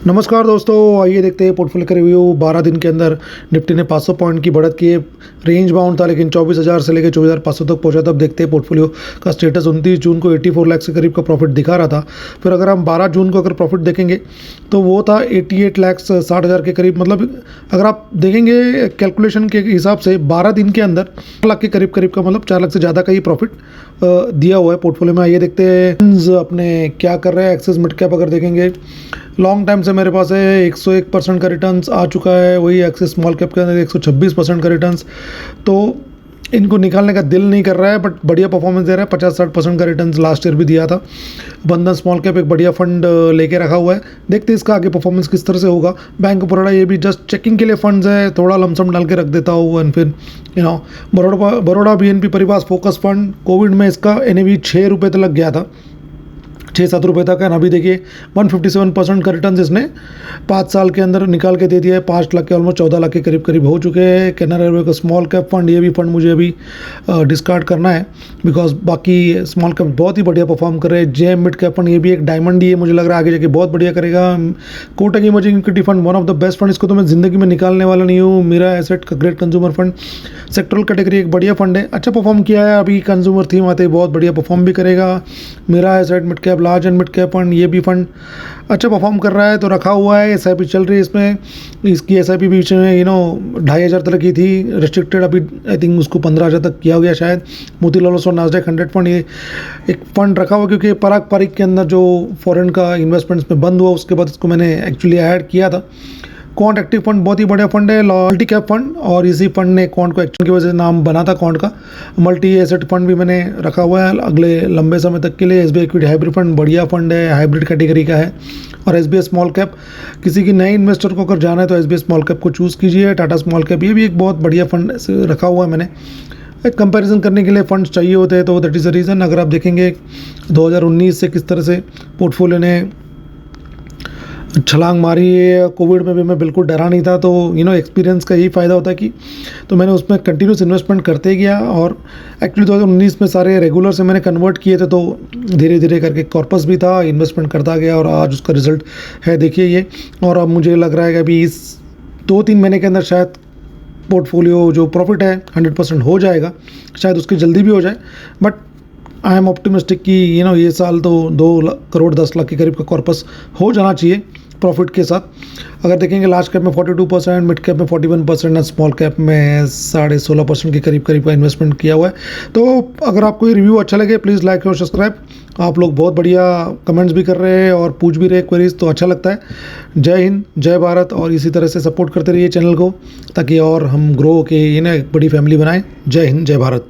नमस्कार दोस्तों, आइए देखते हैं पोर्टफोलियो का रिव्यू। 12 दिन के अंदर निफ्टी ने 500 पॉइंट की बढ़त की है। रेंज बाउंड था लेकिन 24,000 से लेकर 24,500 तक पहुंचा। तब देखते हैं पोर्टफोलियो का स्टेटस। 29 जून को 84 लाख के करीब का प्रॉफिट दिखा रहा था। फिर अगर हम 12 जून को अगर प्रॉफिट देखेंगे तो वो था 88 लाख 60,000 के करीब। मतलब अगर आप देखेंगे कैलकुलेशन के हिसाब से 12 दिन के अंदर 4 लाख के करीब का, मतलब 4 लाख से ज़्यादा का ही प्रॉफिट दिया हुआ है पोर्टफोलियो में। आइए देखते हैं अपने क्या कर रहे हैं। एक्सिस मिड कैप अगर देखेंगे लॉन्ग टाइम से मेरे पास है 101% का रिटर्न्स आ चुका है। वही एक्सिस स्मॉल कैप के अंदर 126% का रिटर्न्स। तो इनको निकालने का दिल नहीं कर रहा है, बट बढ़िया परफॉर्मेंस दे रहा है। 50-60% का रिटर्न्स लास्ट ईयर भी दिया था। बंधन स्मॉल कैप एक बढ़िया फंड लेके रखा हुआ है। देखते हैं इसका आगे परफॉर्मेंस किस तरह से होगा। बैंक ऑफ बड़ौदा ये भी जस्ट चेकिंग के लिए फंड्स है, थोड़ा लमसम डाल के रख देता हूँ। एंड फिर बड़ौदा BNP परिवार फोकस फंड, कोविड में इसका NAV 6 रुपये तक लग गया था, 6-7 रुपये तक है। अभी देखिए 157% का रिटर्न इसने 5 साल के अंदर निकाल के दे दिया है। 5 लाख के ऑलमोस्ट 14 लाख के करीब हो चुके हैं। कैनरा रेलवे का स्मॉल कैप फंड, ये भी फंड मुझे अभी डिस्कार्ड करना है बिकॉज बाकी स्मॉल कैप बहुत ही बढ़िया परफॉर्म कर रहे हैं। JM मिड कैप फंड ये भी एक डायमंड ही है, मुझे लग रहा है आगे जाके बहुत बढ़िया करेगा। Kotak emerging equity fund one of the best fund, इसको तो मैं ज़िंदगी में निकालने वाला नहीं हूँ। मेरा एसेट का great consumer fund sectoral category एक बढ़िया फंड है, अच्छा परफॉर्म किया है। अभी कंज्यूमर थीम आते ही बहुत बढ़िया परफॉर्म भी करेगा। मेरा asset mid cap large and mid cap fund, ये भी फंड अच्छा परफॉर्म कर रहा है तो रखा हुआ है। SIP चल रही है इसमें। इसकी SIP बीच में 2,500 तक की थी रिस्ट्रिक्टेड, अभी आई थिंक उसको 15,000 तक किया गया शायद। मोतीलाल ओसवाल नास्डैक 100 फंड, ये एक फंड रखा हुआ क्योंकि पराग पारिक के अंदर जो फॉरेन का इन्वेस्टमेंट्स में बंद हुआ उसके बाद इसको मैंने एक्चुअली ऐड किया था। क्वांट एक्टिव फंड बहुत ही बढ़िया फंड है, मल्टी कैप फंड, और इसी फंड ने क्वांट को एक्चुअल की वजह से नाम बना था क्वांट का। मल्टी एसेट फंड भी मैंने रखा हुआ है अगले लंबे समय तक के लिए। SBI इक्विटी हाइब्रिड फंड बढ़िया फंड है, हाइब्रिड कैटेगरी का है। और SBI स्मॉल कैप, किसी की नए इन्वेस्टर को अगर जाना है तो SBI स्मॉल कैप को चूज़ कीजिए। टाटा स्मॉल कैप ये भी एक बहुत बढ़िया फंड रखा हुआ है मैंने। एक कंपैरिजन करने के लिए फंड्स चाहिए होते हैं तो दैट इज़ द रीज़न। अगर आप देखेंगे 2019 से किस तरह से पोर्टफोलियो ने छलांग मारी है, कोविड में भी मैं बिल्कुल डरा नहीं था। तो एक्सपीरियंस का यही फ़ायदा होता है कि तो मैंने उसमें कंटिन्यूस इन्वेस्टमेंट करते गया। और एक्चुअली 2019 में सारे रेगुलर से मैंने कन्वर्ट किए थे, तो धीरे धीरे करके कॉर्पस भी था, इन्वेस्टमेंट करता गया और आज उसका रिजल्ट है देखिए ये। और अब मुझे लग रहा है कि अभी इस 2-3 महीने के अंदर शायद पोर्टफोलियो जो प्रॉफिट है 100% हो जाएगा, शायद उसकी जल्दी भी हो जाए। बट आई एम ऑप्टिमिस्टिक कि ये साल तो 2 करोड़ 10 लाख के करीब का कॉर्पस हो जाना चाहिए प्रॉफिट के साथ। अगर देखेंगे लार्ज कैप में 42%, मिड कैप में 41% और स्मॉल कैप में 16.5% के करीब का इन्वेस्टमेंट किया हुआ है। तो अगर आपको ये रिव्यू अच्छा लगे प्लीज़ लाइक और सब्सक्राइब। आप लोग बहुत बढ़िया कमेंट्स भी कर रहे हैं और पूछ भी रहे क्वेरीज, तो अच्छा लगता है। जय हिंद, जय भारत, और इसी तरह से सपोर्ट करते रहिए चैनल को ताकि और हम ग्रो के एक बड़ी फैमिली बनाएं। जय हिंद, जय भारत।